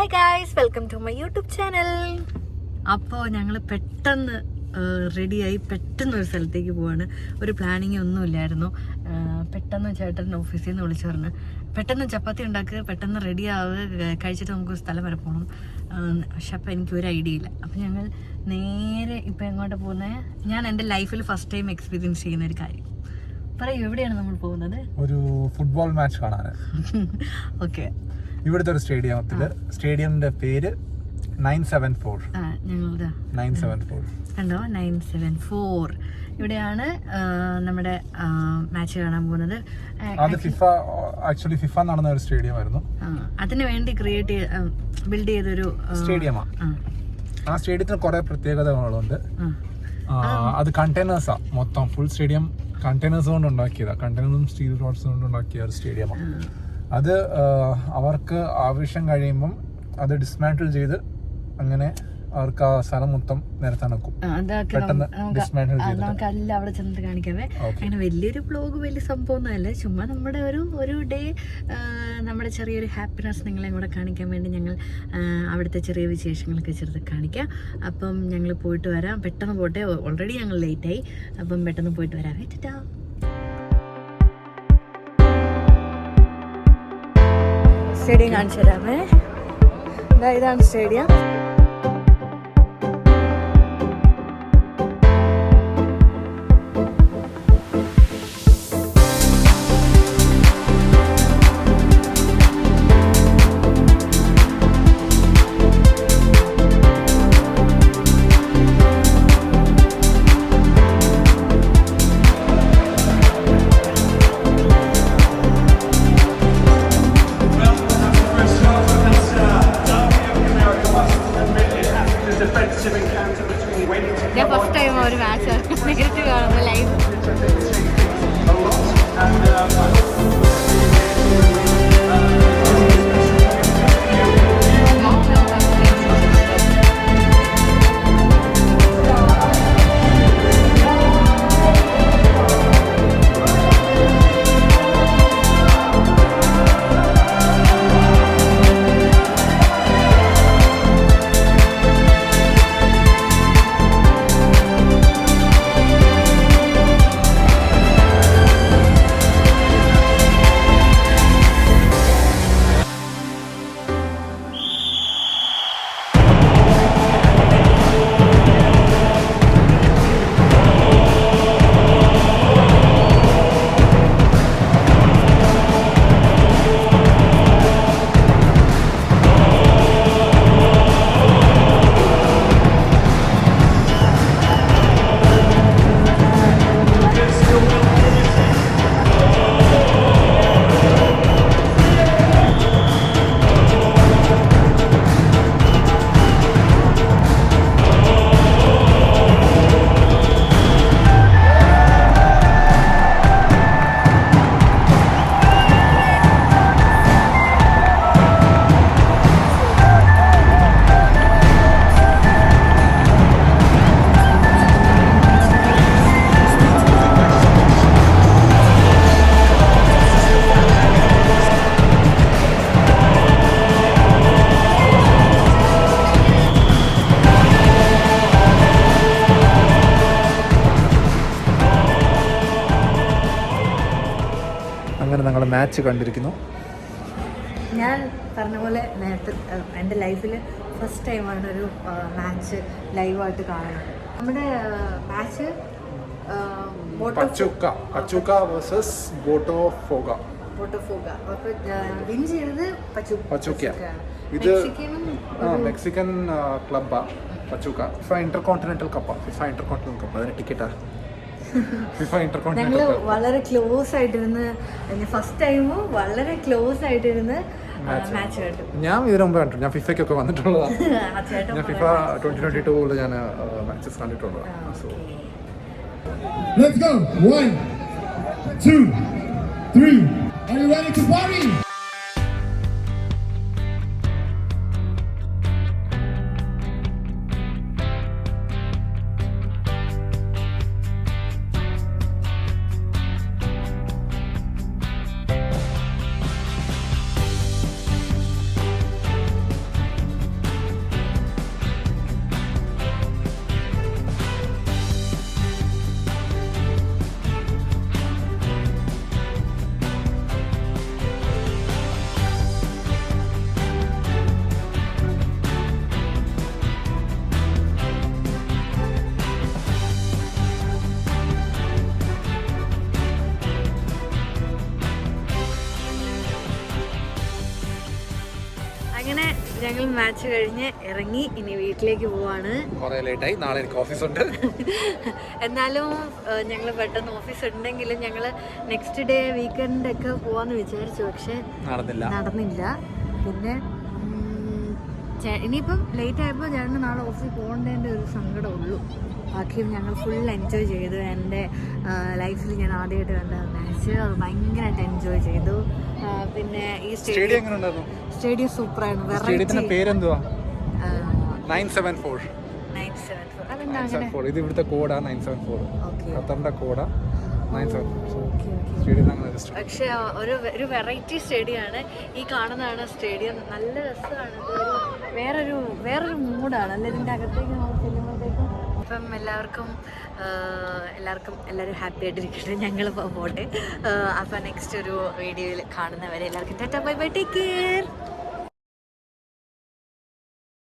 Hi guys, welcome to my YouTube channel. അപ്പോൾ ഞങ്ങൾ പെട്ടെന്ന് റെഡിയായി പെട്ടെന്ന് ഒരു സ്ഥലത്തേക്ക് പോവാണ്. ഒരു പ്ലാനിങ് ഒന്നും ഇല്ലായിരുന്നു. പെട്ടെന്ന് ചേട്ടൻ ഓഫീസിൽ നിന്ന് വിളിച്ചു പറഞ്ഞു പെട്ടെന്ന് ചപ്പാത്തി ഉണ്ടാക്കുക, പെട്ടെന്ന് റെഡി ആവുക, കഴിച്ചിട്ട് നമുക്ക് ഒരു സ്ഥലം വരെ പോകണം. പക്ഷെ അപ്പം എനിക്കൊരു ഐഡിയ ഇല്ല. അപ്പം ഞങ്ങൾ നേരെ ഇപ്പം എങ്ങോട്ട് പോകുന്നത്, ഞാൻ എൻ്റെ ലൈഫിൽ ഫസ്റ്റ് ടൈം എക്സ്പീരിയൻസ് ചെയ്യുന്ന ഒരു കാര്യം പറയൂ. എവിടെയാണ് നമ്മൾ പോകുന്നത്? ഒരു ഫുട്ബോൾ മാച്ച് കാണാൻ. ഓക്കെ, ഇവിടുത്തെ ഒരു സ്റ്റേഡിയമിന്റെ പേര് 974. ഞങ്ങളുടെ 974 കണ്ടോ, 974. ഇവിടെയാണ് നമ്മുടെ മാച്ച് കാണാൻ പോകുന്നത്. അത് ഫിഫ നടന്ന ഒരു സ്റ്റേഡിയം ആയിരുന്നു. അതിനു വേണ്ടി ബിൽഡ് ചെയ്തൊരു സ്റ്റേഡിയമാണ്. ആ സ്റ്റേഡിയത്തിന് കുറെ പ്രത്യേകതകളുണ്ട്. അത് കണ്ടെയ്നേഴ്സാ, മൊത്തം ഫുൾ സ്റ്റേഡിയം കണ്ടെയ്നേഴ്സ് കൊണ്ട് ഉണ്ടാക്കിയതാണ്. കണ്ടെയ്നറും സ്റ്റീൽ റോഡ്സ് കൊണ്ട് ഉണ്ടാക്കിയ ഒരു സ്റ്റേഡിയമാണ്. അത് അവർക്ക് ആവശ്യം കഴിയുമ്പം അത് ഡിസ്മാന്റിൽ ചെയ്ത് അങ്ങനെ അവർക്ക് ആ സ്ഥലം മൊത്തം നിരത്താൻ വെക്കും. നമുക്കെല്ലാം അവിടെ ചെന്നിട്ട് കാണിക്കാവേ. അങ്ങനെ വലിയൊരു ബ്ലോഗ്, വലിയ സംഭവം ഒന്നുമല്ല, ചുമ്മാ നമ്മുടെ ഒരു ഡേ, നമ്മുടെ ചെറിയൊരു ഹാപ്പിനെസ് നിങ്ങളെ കൂടെ കാണിക്കാൻ വേണ്ടി ഞങ്ങൾ അവിടുത്തെ ചെറിയ വിശേഷങ്ങളൊക്കെ ചെറുത് കാണിക്കാം. അപ്പം ഞങ്ങൾ പോയിട്ട് വരാം. പെട്ടെന്ന് പോട്ടെ, ഓൾറെഡി ഞങ്ങൾ ലേറ്റായി. അപ്പം പെട്ടെന്ന് പോയിട്ട് വരാം. വെച്ചിട്ടാ സ്റ്റേഡിയം കാണിച്ചു തരാമേ. ഇതാണ് സ്റ്റേഡിയം. ഞാൻ ഫസ്റ്റ് ടൈം ഒരു മാച്ച് നേരിട്ട് കാണുന്നത് ലൈവ്. അങ്ങനെ ഞങ്ങൾ മാച്ച് കണ്ടിരിക്കുന്നു. ഞാൻ പറഞ്ഞ പോലെ നേരത്തെ എൻ്റെ ലൈഫിൽ ഫസ്റ്റ് ടൈമാണ് ഒരു മാച്ച് ലൈവായിട്ട് കാണുന്നത്. നമ്മുടെ മാച്ച് പച്ചൂക്ക വേഴ്സസ് ബോട്ടോഫോഗ. അപ്പോൾ വിൻ ചെയ്തത് പച്ചൂക്കയാണ്. ഇത് മെക്സിക്കൻ ക്ലബ്ബാ പച്ചൂക്ക. FIFA intercontinental cup. അതിന് ടിക്കറ്റാ. ഞങ്ങൾ വളരെ ക്ലോസ് ആയിട്ടിരുന്ന്, ഫസ്റ്റ് ടൈമും വളരെ ക്ലോസ് ആയിട്ടിരുന്ന് മാച്ച് കണ്ടു. ഞാൻ ഇതിനു മുമ്പ് കണ്ടു. ഞാൻ ഫിഫയ്ക്കൊക്കെ വന്നിട്ടുള്ളതാണ്. ഞാൻ ഫിഫ 2022 ഞാൻ മാച്ചസ് കണ്ടിട്ടുള്ളതാണ്. So let's go. 1 2 3. Are you ready to party? ഞങ്ങൾ മാച്ച് കഴിഞ്ഞ് ഇറങ്ങി, ഇനി വീട്ടിലേക്ക് പോവാണ്. കുറെ ലേറ്റായി, നാളെ എനിക്ക് ഓഫീസ് ഉണ്ട്. എന്നാലും ഞങ്ങൾ പെട്ടെന്ന് ഓഫീസ് ഉണ്ടെങ്കിലും ഞങ്ങൾ നെക്സ്റ്റ് ഡേ വീക്കെൻഡ് ഒക്കെ പോവാന്ന് വിചാരിച്ചു, പക്ഷെ നടന്നില്ല. പിന്നെ ഇനിയിപ്പം ലേറ്റ് ആയപ്പോൾ ചേട്ടന് നാളെ ഓഫീസിൽ പോകേണ്ടതിൻ്റെ ഒരു സങ്കടമുള്ളൂ. ബാക്കി ഞങ്ങൾ ഫുൾ എൻജോയ് ചെയ്തു. എൻ്റെ ലൈഫിൽ ഞാൻ ആദ്യമായിട്ട് കണ്ട മാച്ച്, അത് ഭയങ്കരമായിട്ട് എൻജോയ് ചെയ്തു. പിന്നെ ഈ സ്റ്റേഡിയം സൂപ്പറായിരുന്നു. ഇത് ഇവിടുത്തെ കോഡാ 974. ഖത്തറിന്റെ കോഡാ 974. പക്ഷെ ഒരു വെറൈറ്റി സ്റ്റേഡിയമാണ് ഈ കാണുന്നതാണ് സ്റ്റേഡിയം. നല്ല രസമാണ്. വേറൊരു മൂഡാണ് അല്ല ഇതിൻ്റെ അകത്തേക്ക് നമ്മൾ ചെല്ലുമ്പോഴത്തേക്കും. അപ്പം എല്ലാവരും ഹാപ്പി ആയിട്ടിരിക്കട്ടെ. ഞങ്ങൾ പോട്ടെ. അപ്പം നെക്സ്റ്റ് ഒരു വീഡിയോയിൽ കാണുന്നവരെ എല്ലാവർക്കും tata bye bye, take care.